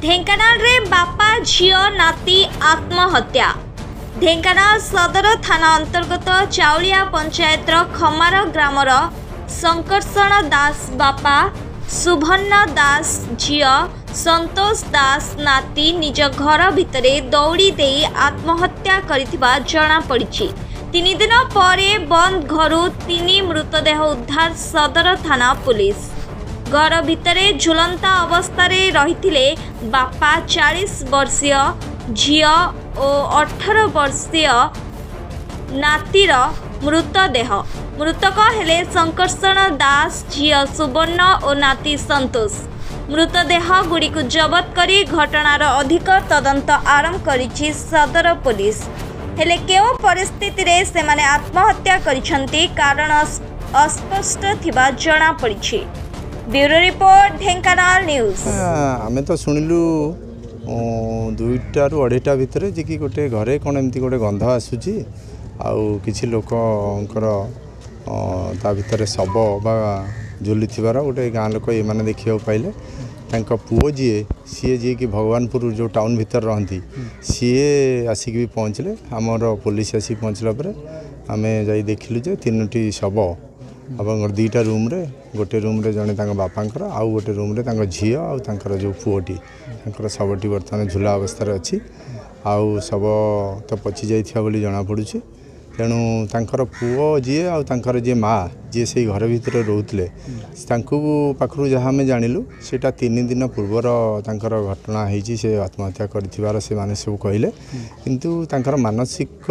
ढेंकानाल रे बापा झियो नाती आत्महत्या। ढेंकानाल सदर थाना अंतर्गत चाउलिया पंचायत खमार ग्रामर संकर्षण दास बापा सुभन्न दास झियो संतोष दास नाती निज घर भितरे दौड़ी दे आत्महत्या करिथिबा जणा पड़िछि। 3 दिन परे बंद घरु 3 मृतदेह उद्धार सदर थाना पुलिस। घर भितरे झुलंता अवस्था रहिथिले बापा 40 वर्षीय झियो और 18 वर्षीय नातीर मृतदेह। मृतक हेले संकर्षण दास झियो सुवर्ण और नाती संतोष। मृतदेह गुड़ी को जबत करी घटनार अधिक तदंत आरंभ करिछि सदर पुलिस। हेले केउ परिस्थिति रे सेमाने आत्महत्या करिसंती कारण अस्पष्ट थिबा जणा पड़िछि। Bureau report Dhenkanal news. आमे तो सुनिलु 2टा रु 2.5 भितर जे कि गोटे घरे कौन एमती गोटे गंध आसूची आउ किछि लोकंकर ता भितर शब बा झुली थिबार गोटे गाँ लोक ये माने देखिया पाइले। तांका पुओ सी जी कि भगवानपुर जो टाउन भितर रहती सी आसिक भी पहुँचले। आमर पुलिस आसिक पहुँचला पर आमे जाई देखिलु जे 3टी शब और 2टा रूम रे गोटे रूम रे जने तांका बापांकर आउ गोटे रूम रे तांका झियो आउ तांकर जो पुओटी तांकर सबटी वर्तमान झुला अवस्था रे अछि। आउ सब तो पची जाइथिया बोली जणा पड़ुछि। तेणु तांकर पुओ जी आउ तांकर जे माँ जी से घर भितर रोहुतले तांकु पाखरु जहाँ आमे जानिलु सेटा 3 दिन पूर्वर तांकर घटना हेछि। से आत्महत्या करथिबार से माने सब कहिले किंतु तांकर मानसिक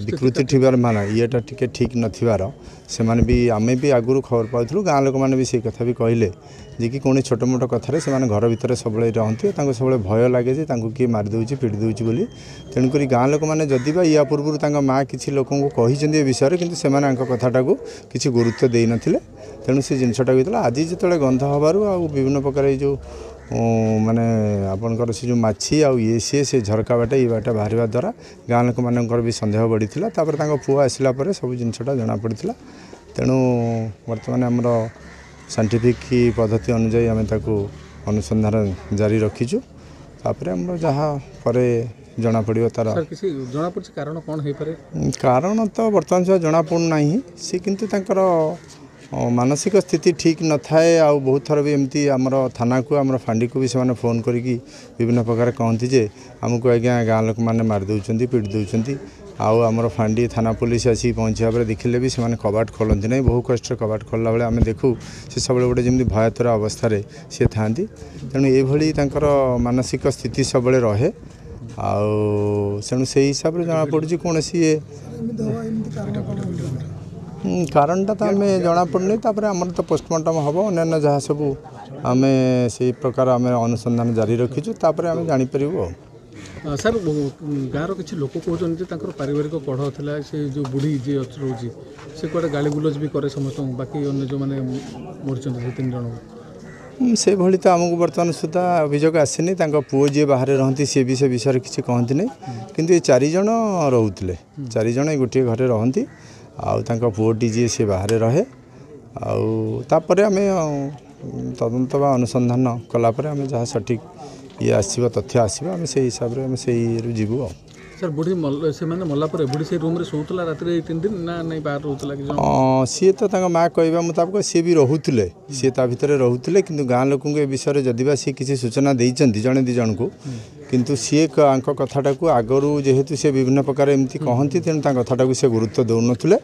विकृति थिबार माना येटा टिके ठीक नथिबार से माने भी आमे भी आगुरु खबर पाउथलु। गाँ लोक माने भी से कथा भी कहिले जे कि कोनी छोट मोट कथारे से माने घर भितर सबले रहंती तांको सबले भय लागे जे तांको की मार देउची पीट देउची बोली। तेणु करी गाँ लोक माने जदि बा या पूर्व तांका माँ किछि लोकन को कहिसंदी ए विषय किंतु से माने अंक कथाटा को किछि गुरुत्व देई नथिले। तेणु से जिनसटा होइतला आज जेतले गंध हबारु आ विभिन्न प्रकार ए जो माने आपनकर से जो माछी आउ ये से झरका बाटे ये बाटे बाहर द्वारा गाँ लोक मानकर भी संदेह बढ़ी तापर तांको पुआ आसला पर सब जिनसटा जना पड़ता। तेणु वर्तमान आमर साइंटिफिक पद्धति अनुजाई आम ताकू अनुसंधान जारी रखीचु। तापर आमर जहाँ परे जना पड़ो तार जना पड़ कारण कौन हो पारे कारण तो बर्तमान सुधा जना पड़ना सी किंतु तांकर मानसिक स्थिति ठीक न थाए। आ बहुत थर भी एमती आमर थाना को आमर फांडी को भी से फोन करी विभिन्न प्रकार कहती जे आमको आज्ञा गाँ लोक मैंने मारिदे पीट दौरान आउ आमर फांडी थाना पुलिस आसी पहुँचा पर देखिले भी से कबाट खोलती ना। बहु कष्ट कबाट खोलला बेले आम देखू से सब गोटे जमी भयातर अवस्था सी था। तेणु ये मानसिक स्थिति सब रहे आणु से हिसाब से जना पड़ी कौन सी कारणटा तो आम जना पड़नी। आमर तो पोस्टमार्टम हम अन्य जहाँ सब आम से प्रकार आम अनुसंधान जारी रखीचु तापर आम जापर। सर गाँव किसी लोक कहते पारिवारिक कढ़ था से जो बुढ़ी जी रोचे से कड़े गाड़ी गुलज भी करे समस्त बाकी अन्य जो मैंने मरचंद 3 जन से भली तो आमको बर्तमान सुधा अभियोग आसनी। पुओ जी बाहर रहती सी भी से विषय किसी कहती नहीं किंतु ये 4 जन रोते 4 जन गोटे घरे रहती आउ पुओटी जी सी बाहर रहे आउे आम तदंत बा अनुसंधान कलापर आम जहाँ सठिक ये आसो तथ्य आसो आम से हिसाब से जीवु। सर बुढ़ी से मला बुढ़ी से रूम रे सोतला रात 3 दिन ना नहीं बाहर रोतला सी तो माँ कहवा मुताबिक सी भी रोते सी ता भितर रोते किंतु गाँ लोक विषय जदिबा सी किसी सूचना देइचंती जने 2 जन को किंतु सी कथाटा को आगरू जेहेतु से विभिन्न प्रकार एमती कहती तेणु कथाटा को से गुरुत्व दौनथिले।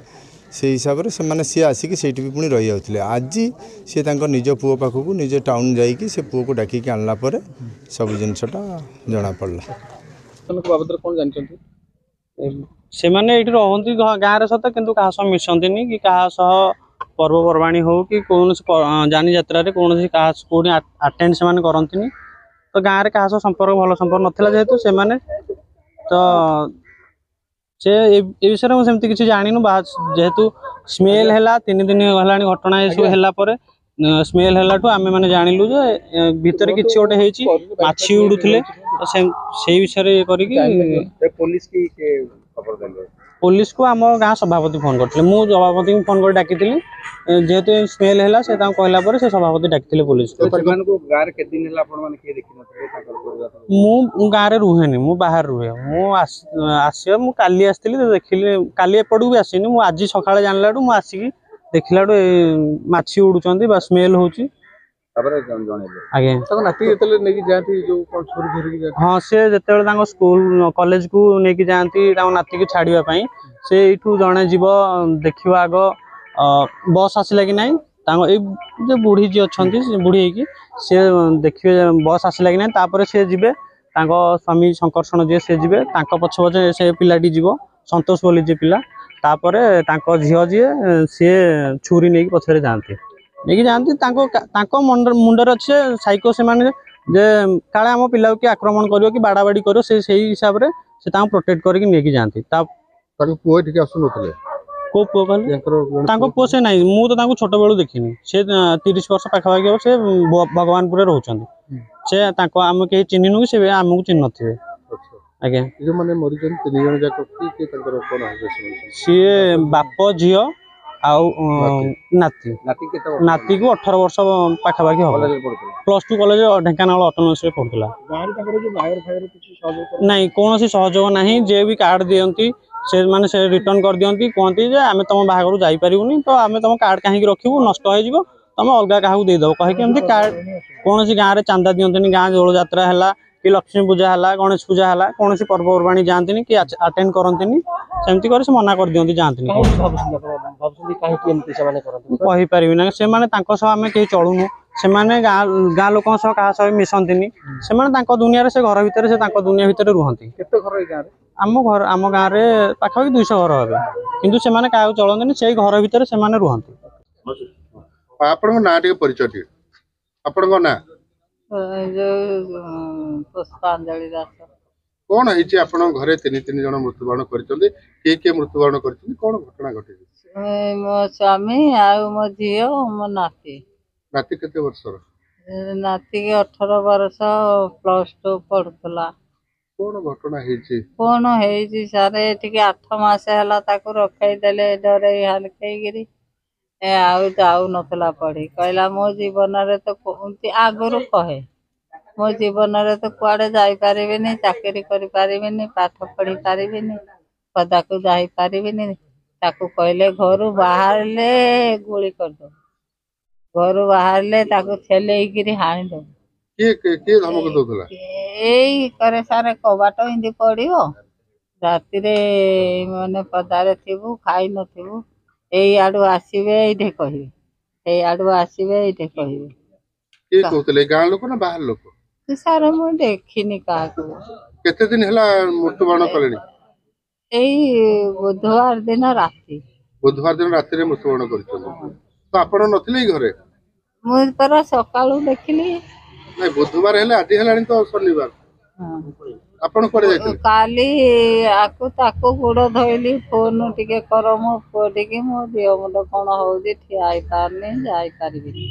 से हिसाब से मैंने सी आसिक से पुणी रही जाते आज सी निज पुओ पाखक निज टाउन जाइए से पुओ को डाकिक आनला पर सब जिनसटा जना पड़ला। बाबद कौन जानते से माने ये रहती गाँव सत कि क्या मिशंती कि क्या पर्वपर्वाणी हो कि कौन जानी यात्रा कौन कौन आटेड से करती तो गाँव में क्या संपर्क भल संपर्क नाला जेहेतु से माने तो से विषय में सेमती किसी जानिनु जेहेतु स्मेल है 3 दिन है घटना ये स्मेल है आम मैंने जानिलु जे भितर किसी गोटे होती माछी उड़ुले तो से विषय ये पुलिस को आम गाँ सभापति फोन करते मु सभापति को फोन कर डाकी जेहेतु स्मेल है से कहला से सभापति डाकी पुलिस को मु गाँव में रुहे मु बाहर रुहे मुझे मु काली आसती देखिली काली एपटू भी आसनी मुझे आज सका जानला मुझे आसिक देखला माछी उड़ुंट स्मेल होची हाँ सी जो स्कूल कॉलेज को लेकिन जाती नाती को छाड़ापी से यू जड़े जीव देखा आग बस आसला कि नाई जो बुढ़ी जी अच्छा बुढ़ी होगी सी देखिए बस आसला कि ना तापर सी जी स्वामी शंकरषण जी सी जी पछ पछे से पिलाटी जीव संतोष बोली जी पिला तापर झील जी सी छुरी नहीं पछरे जाती नहीं जाती मुंडर अच्छे साइको से माने जे काले आम पिला कि आक्रमण कर कि बाड़ाबाड़ी कर हिसाब से प्रोटेक्ट करके जाती को पुओ कहले पुओ से ना मुझे छोट बेलू देखनी से 30 वर्ष पाखापाखि हम से भगवानपुर रोचन से आम कहीं चिन्हनु कि आमको चिन्ह थे आज्ञा सी बाप झी नाती नाती को 18 वर्ष पाखापाखि हम +2 कॉलेज ढेंकानाल ऑटोनोमस पढ़ुला नहीं कौन सहयोग ना जे भी कार्ड दिखती से माने से रिटर्न कर दियंती कहती जे आमे तुम बाहागर जापरूनी तो आमे तुम कार्ड कहीं रखू नष्ट हो तुम अलग क्या देदेव कहीं कार्ड कौन गाँव में चांदा दिखती गाँ दोल यात्रा है कि लक्ष्मी पूजा है गणेश पूजा है कौन पर्वपर्वाणी जाती कि अटेंड करती सेमती कर से मना कर दिखती जाती कहीपर ना से आम कहीं चलुनु से गाँ लोक क्या मिशंती से दुनिया से घर भितर से दुनिया भितर रुहती आम घर आम गाँव में पाखापाखि 200 घर हे किंतु से क्या चलते से घर भितर से रुहती आपण ना परिचय आपण ना पुष्पांजलि दास कौन है आपण घरे 3 जन मृत्युवरण करछन्ते के मृत्युवरण करछन्ते कौन घटना घटे मो स्वामी आ मो झील मो नाती नाती केते वर्षर नाती के 18 वर्ष +2 पढ़ुला कौन घटना है कौन है सारे 8 मास है रखाई देले डरे हल्कई जाऊ नथला पढ़ी कहला मो जीवन रे तो आगुरी कहे मो जीवन रे तो कुआड़े जाई पारिबेनी चाकरी करि पारिबेनी पाठ पढ़ी पारिबेनी पदा को जाई पारिबेनी ताकू कहले घर बाहर ले गुली कर दो घर बाहर ले ताकू छेले गिरी हाणी दो के धमक दोथला एई करे सारे कबाट हिंदी पड़ियो राति रे माने पदारे थिबू खाई नथिबू एई आडू आसीबे एइठे कहिबे एई आडू आसीबे एइठे कहिबे के कहतले गां लोक ना बाहर लोक सारे मु देखिनी काकू केते दिन हला मृत्युवरण कलेनी एई बुधवार दिन राति रे मृत्युवरण करछन तो आपण नथिले घरे मु पर सकाळू देखिली नहीं बुधवार हेले आज हेलानी तो शनिवार आपण कोड़े जाइते काली आकु ताकु गुड़ धोइली फोन टिके कर मो पुओटी मो दिह मुंड कौन होउजी ठिया पारनी जाई पारिबी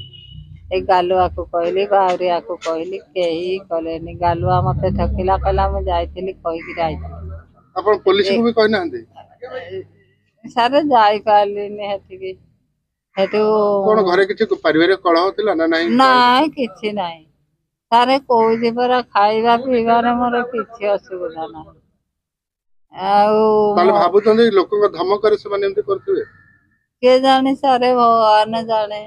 ए गालुआ को कहली बावरिया को कहली केही कलेनी गालुआ मते ठकिला कहला मैं जाइतिली कहि कि आइती आपण पुलिस को भी कहना हंदी सारे जाई पारलीनी हेतिकी हेतु कोन घरे किछि पारिवारिक कलह होतिला ना नहीं ना किछि नाही सारे कौजी परा खाइबा पीबार मोर किछि असुविधा ना ताले भाबुचंदी लोकन धमक करे से माने एमती करथिबे के जाने सारे भगवान जाने